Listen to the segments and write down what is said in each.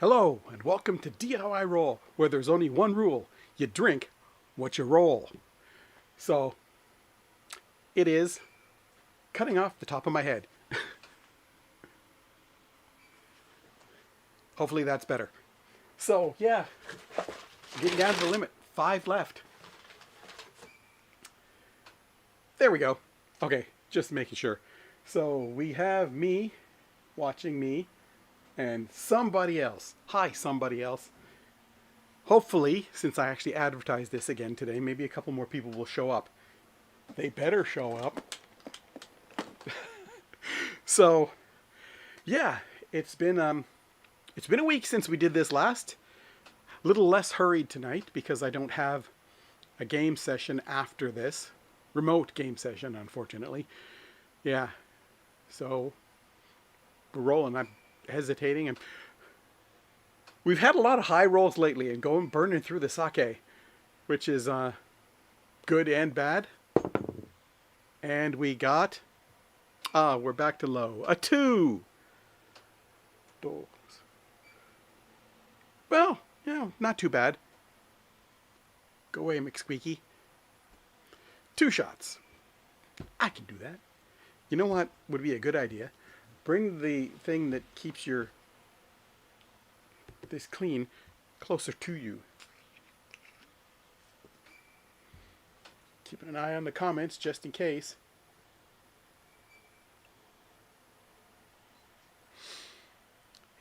Hello, and welcome to DIY Roll, where there's only one rule. You drink what you roll. So, it is cutting off the top of my head. Hopefully that's better. So, yeah, getting down to the limit. 5 left. There we go. Okay, just making sure. So, we have me watching me and somebody else. Hi, somebody else. Hopefully, since I actually advertised this again today, maybe a couple more people will show up. They better show up. So, yeah, it's been a week since we did this last. A little less hurried tonight because I don't have a game session after this. Remote game session, unfortunately. Yeah. So, we're rolling. I'm hesitating. And we've had a lot of high rolls lately and burning through the sake, which is good and bad. And we got, we're back to low. A 2. Doors. Well, yeah, not too bad. Go away, McSqueaky. 2 shots. I can do that. You know what would be a good idea? Bring the thing that keeps this clean closer to you. Keeping an eye on the comments just in case.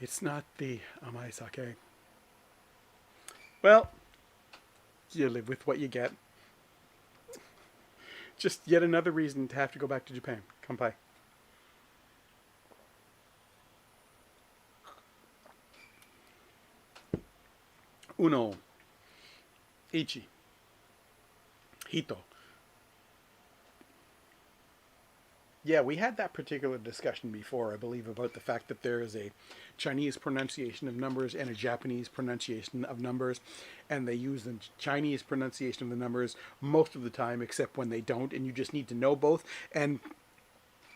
It's not the Amai Sake. Well, you live with what you get. Just yet another reason to have to go back to Japan. Kanpai. Uno. Ichi. Hito. Yeah, we had that particular discussion before, I believe, about the fact that there is a Chinese pronunciation of numbers and a Japanese pronunciation of numbers, and they use the Chinese pronunciation of the numbers most of the time, except when they don't, and you just need to know both. And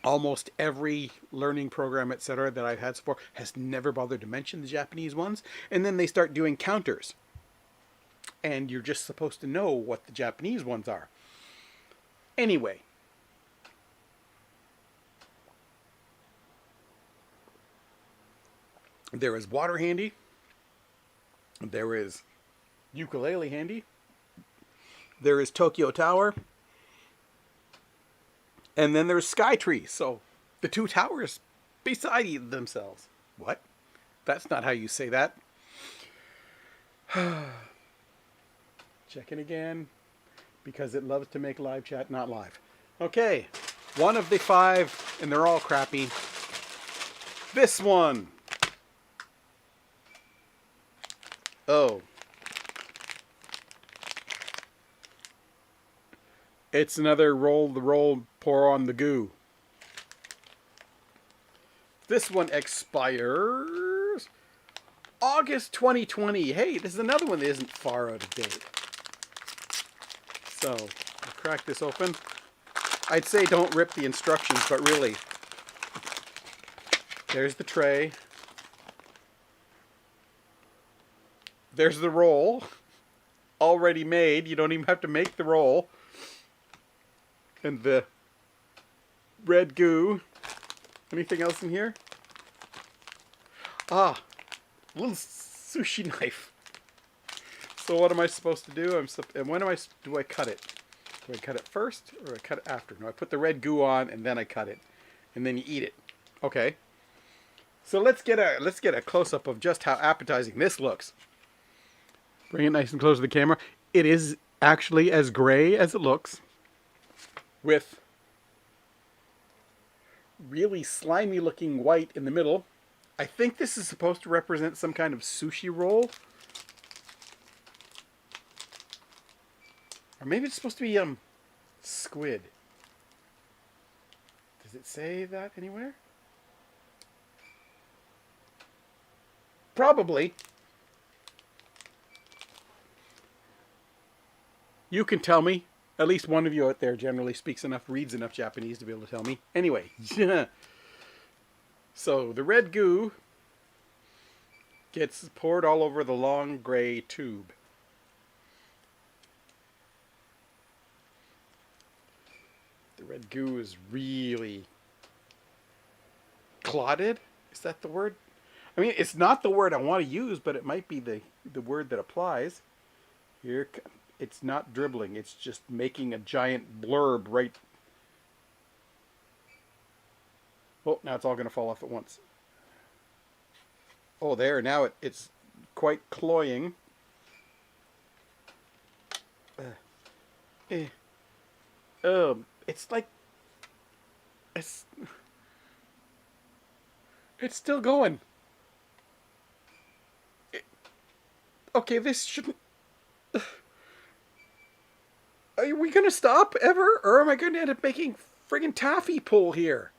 almost every learning program, etc., that I've had so far has never bothered to mention the Japanese ones, and then they start doing counters, and you're just supposed to know what the Japanese ones are. Anyway. There is water handy. There is ukulele handy. There is Tokyo Tower. And then there's Skytree. So the 2 towers beside themselves. What? That's not how you say that. Checking again. Because it loves to make live chat not live. Okay. 1 of the 5, and they're all crappy. This one. Oh. It's another roll the roll, pour on the goo. This one expires August 2020. Hey, this is another one that isn't far out of date. So, I'll crack this open. I'd say don't rip the instructions, but really. There's the tray. There's the roll, already made. You don't even have to make the roll. And the red goo. Anything else in here? Ah, a little sushi knife. So what am I supposed to do? And when do I cut it? Do I cut it first or do I cut it after? No, I put the red goo on and then I cut it. And then you eat it. Okay. So let's get a close-up of just how appetizing this looks. Bring it nice and close to the camera. It is actually as gray as it looks, with really slimy looking white in the middle. I think this is supposed to represent some kind of sushi roll. Or maybe it's supposed to be squid. Does it say that anywhere? Probably. You can tell me. At least one of you out there generally reads enough Japanese to be able to tell me. Anyway. So, the red goo gets poured all over the long gray tube. The red goo is really clotted. Is that the word? I mean, it's not the word I want to use, but it might be the word that applies. Here, it's not dribbling. It's just making a giant blurb right. Oh, now it's all going to fall off at once. Oh, there. Now it's quite cloying. It's like it's still going. Okay, this shouldn't. Are we gonna stop ever, or am I going to end up making friggin' taffy pull here?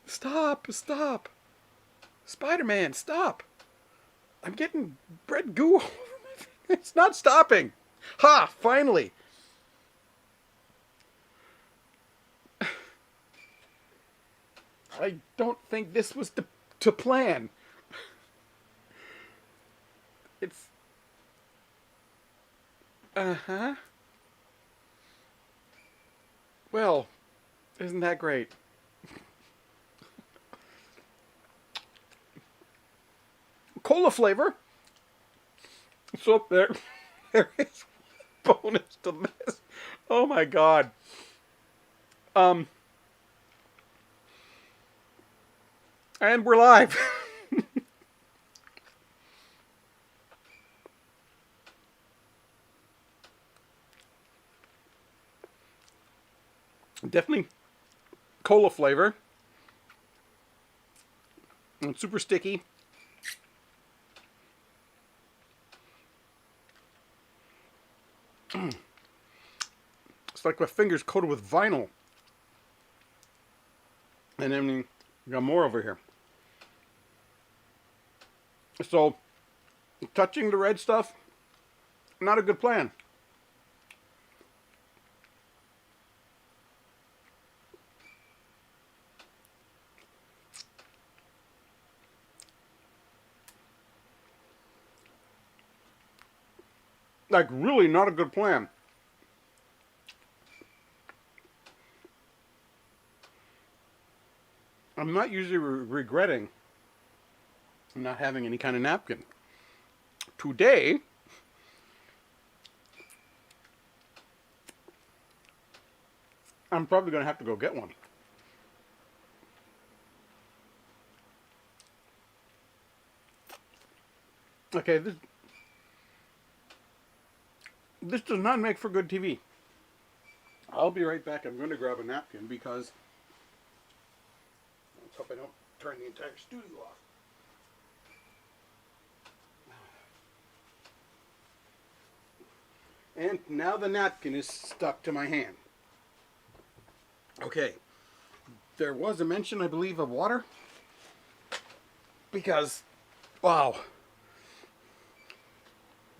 Stop! Stop! Spider-Man, stop! I'm getting bread goo all over my face. It's not stopping. Ha! Finally. I don't think this was to plan. It's... Uh-huh. Well, isn't that great? Cola flavor. So there is bonus to this. Oh my god. And we're live. Definitely cola flavor. And super sticky. It's like my fingers coated with vinyl. And then we got more over here. So, touching the red stuff, not a good plan. Like, really not a good plan. I'm not usually regretting not having any kind of napkin. Today, I'm probably going to have to go get one. Okay, this does not make for good TV. I'll be right back. I'm going to grab a napkin because let's hope I don't turn the entire studio off. And now the napkin is stuck to my hand. Okay. There was a mention, I believe, of water. Because, wow.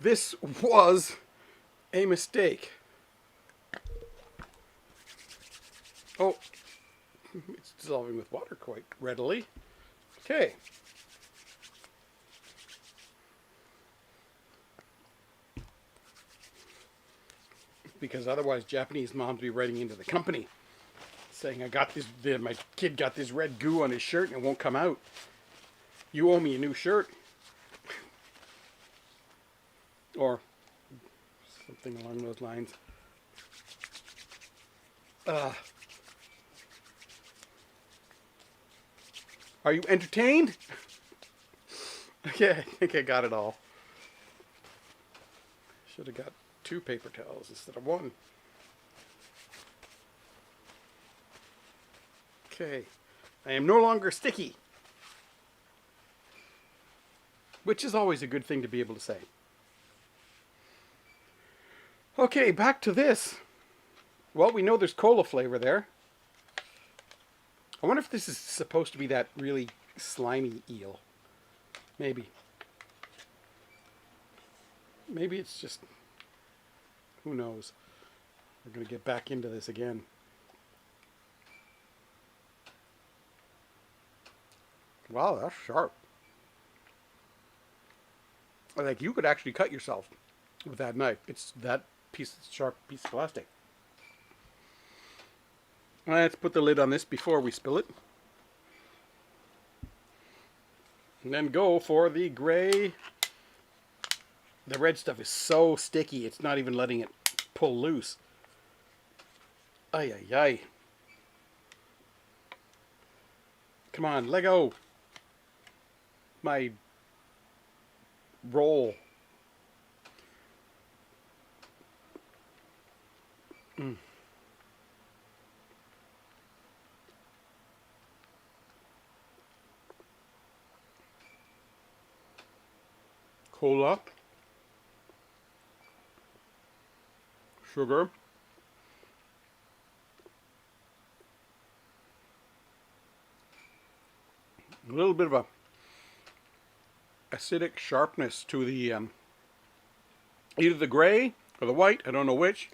This was a mistake. Oh, it's dissolving with water quite readily. Okay. Because otherwise Japanese moms be writing into the company saying my kid got this red goo on his shirt and it won't come out. You owe me a new shirt. Or something along those lines. Are you entertained? Okay, I think I got it all. Should have got 2 paper towels instead of 1. Okay, I am no longer sticky. Which is always a good thing to be able to say. Okay, back to this. Well, we know there's cola flavor there. I wonder if this is supposed to be that really slimy eel. Maybe. Maybe it's just... Who knows? We're going to get back into this again. Wow, that's sharp. Like, you could actually cut yourself with that knife. It's that sharp piece of plastic. Let's put the lid on this before we spill it. And then go for the gray. The red stuff is so sticky, it's not even letting it pull loose. Ay, ay, ay. Come on, let go. My roll. Cola. Sugar. A little bit of a acidic sharpness to the either the gray or the white, I don't know which,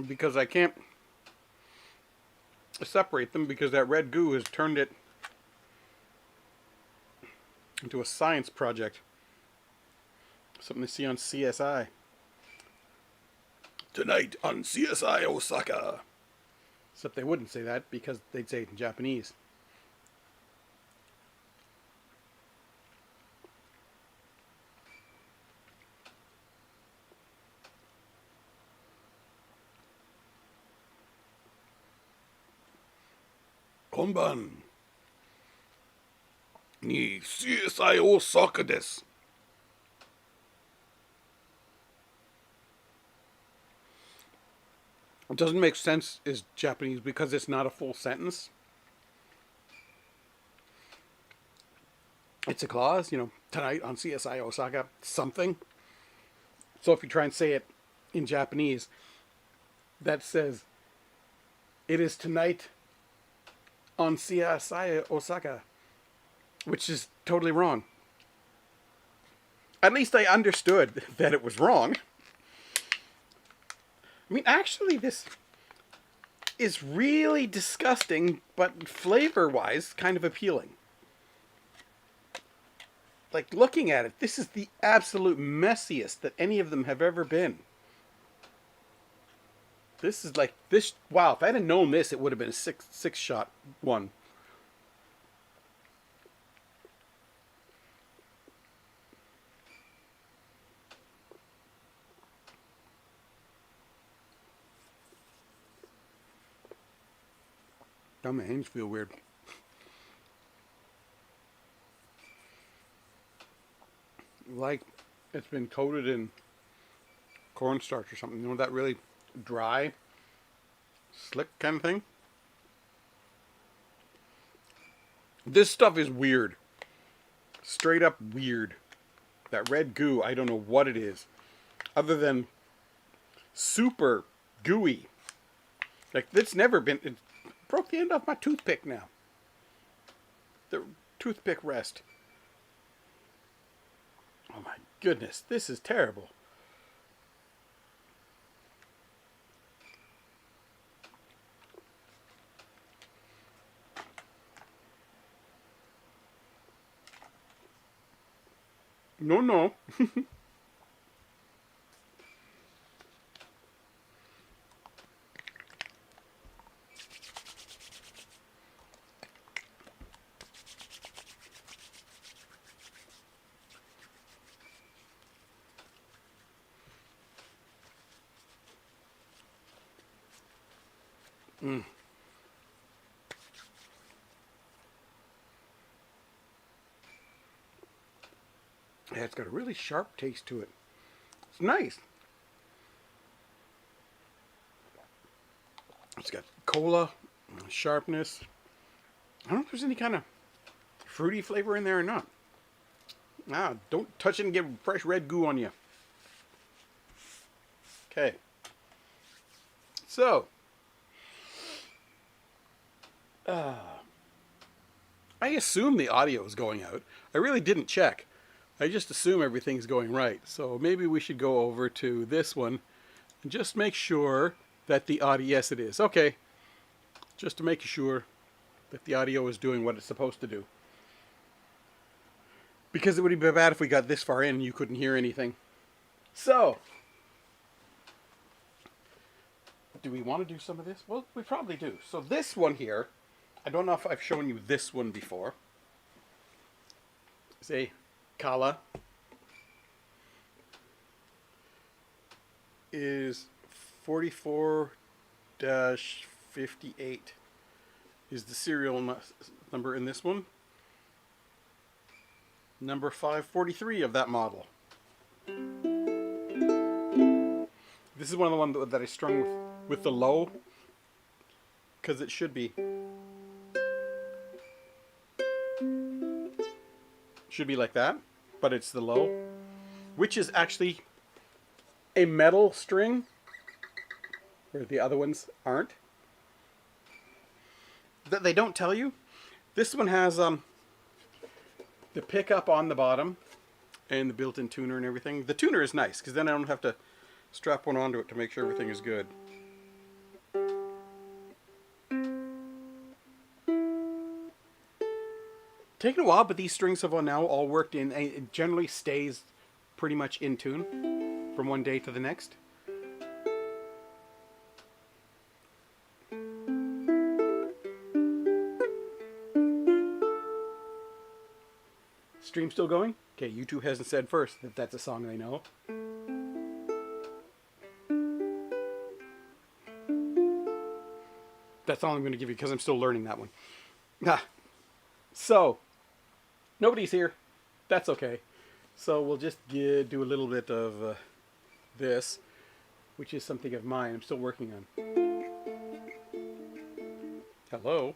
because I can't separate them because that red goo has turned it into a science project. Something to see on CSI. Tonight on CSI Osaka. Except they wouldn't say that because they'd say it in Japanese. Konban ni CSI Osaka desu. It doesn't make sense as Japanese because it's not a full sentence. It's a clause, you know, tonight on CSI Osaka, something. So if you try and say it in Japanese, that says, it is tonight on CSI Osaka, which is totally wrong. At least I understood that it was wrong. I mean, actually, this is really disgusting, but flavor-wise, kind of appealing. Like, looking at it, this is the absolute messiest that any of them have ever been. This is like, this, wow, if I had known this, it would have been a six-shot one. Now my hands feel weird. Like it's been coated in cornstarch or something. You know, that really dry, slick kind of thing. This stuff is weird. Straight up weird. That red goo, I don't know what it is. Other than super gooey. Like, it's never been... It broke the end off my toothpick now. The toothpick rest. Oh my goodness, this is terrible. No, no. Mm. Yeah, it's got a really sharp taste to it. It's nice. It's got cola, sharpness. I don't know if there's any kind of fruity flavor in there or not. Ah, don't touch it and get fresh red goo on you. Okay. So, I assume the audio is going out. I really didn't check. I just assume everything's going right. So maybe we should go over to this one and just make sure that the audio, yes it is. Okay. Just to make sure that the audio is doing what it's supposed to do. Because it would be bad if we got this far in and you couldn't hear anything. So, do we want to do some of this? Well, we probably do. So this one here, I don't know if I've shown you this one before. It's a Kala. Is 44-58 is the serial number in this one. Number 543 of that model. This is one of the ones that I strung with the low, because it should be like that, but it's the low, which is actually a metal string, where the other ones aren't. That they don't tell you. This one has the pickup on the bottom and the built-in tuner and everything. The tuner is nice because then I don't have to strap one onto it to make sure everything is good. Taken a while, but these strings have now all worked in. It generally stays pretty much in tune from one day to the next. Stream still going? Okay, YouTube hasn't said first that that's a song they know. That's all I'm going to give you because I'm still learning that one. So, nobody's here. That's okay. So we'll just do a little bit of this, which is something of mine I'm still working on. Hello?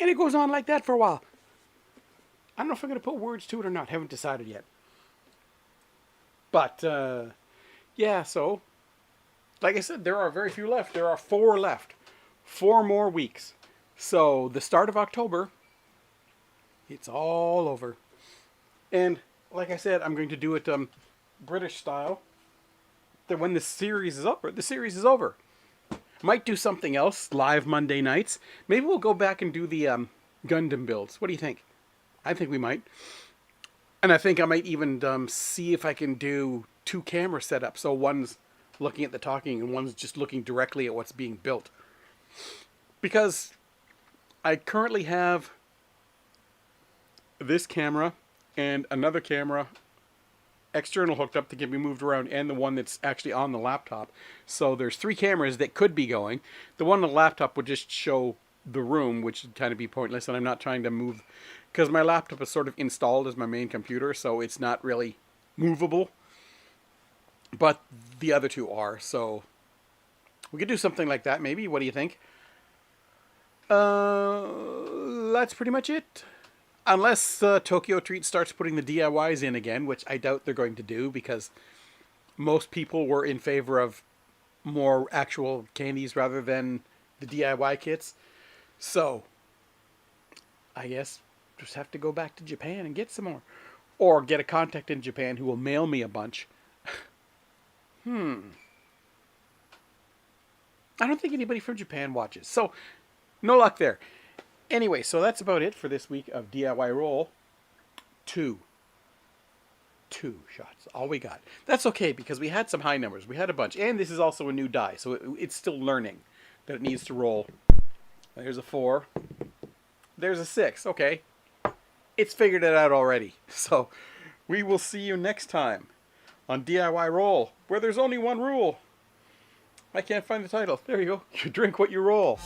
And it goes on like that for a while. I don't know if I'm going to put words to it or not. Haven't decided yet. But, yeah, so, like I said, there are very few left. There are 4 left. 4 more weeks. So, the start of October, it's all over. And, like I said, I'm going to do it British style. That when the series is over, the series is over. Might do something else live Monday nights. Maybe we'll go back and do the Gundam builds. What do you think? I think we might. And I think I might even see if I can do 2 camera setups. So one's looking at the talking and one's just looking directly at what's being built. Because I currently have this camera and another camera external hooked up to get me moved around, and the one that's actually on the laptop. So there's 3 cameras that could be going. The one on the laptop would just show the room, which would kind of be pointless, and I'm not trying to move because my laptop is sort of installed as my main computer, so it's not really movable. But the other 2 are, so we could do something like that maybe. What do you think? That's pretty much it. Unless Tokyo Treat starts putting the DIYs in again, which I doubt they're going to do because most people were in favor of more actual candies rather than the DIY kits. So, I guess just have to go back to Japan and get some more. Or get a contact in Japan who will mail me a bunch. I don't think anybody from Japan watches. So, no luck there. Anyway, so that's about it for this week of DIY Roll. 2 shots. All we got. That's okay because we had some high numbers. We had a bunch. And this is also a new die, so it's still learning that it needs to roll. There's a 4. There's a 6. Okay. It's figured it out already. So we will see you next time on DIY Roll, where there's only one rule. I can't find the title. There you go. You drink what you roll.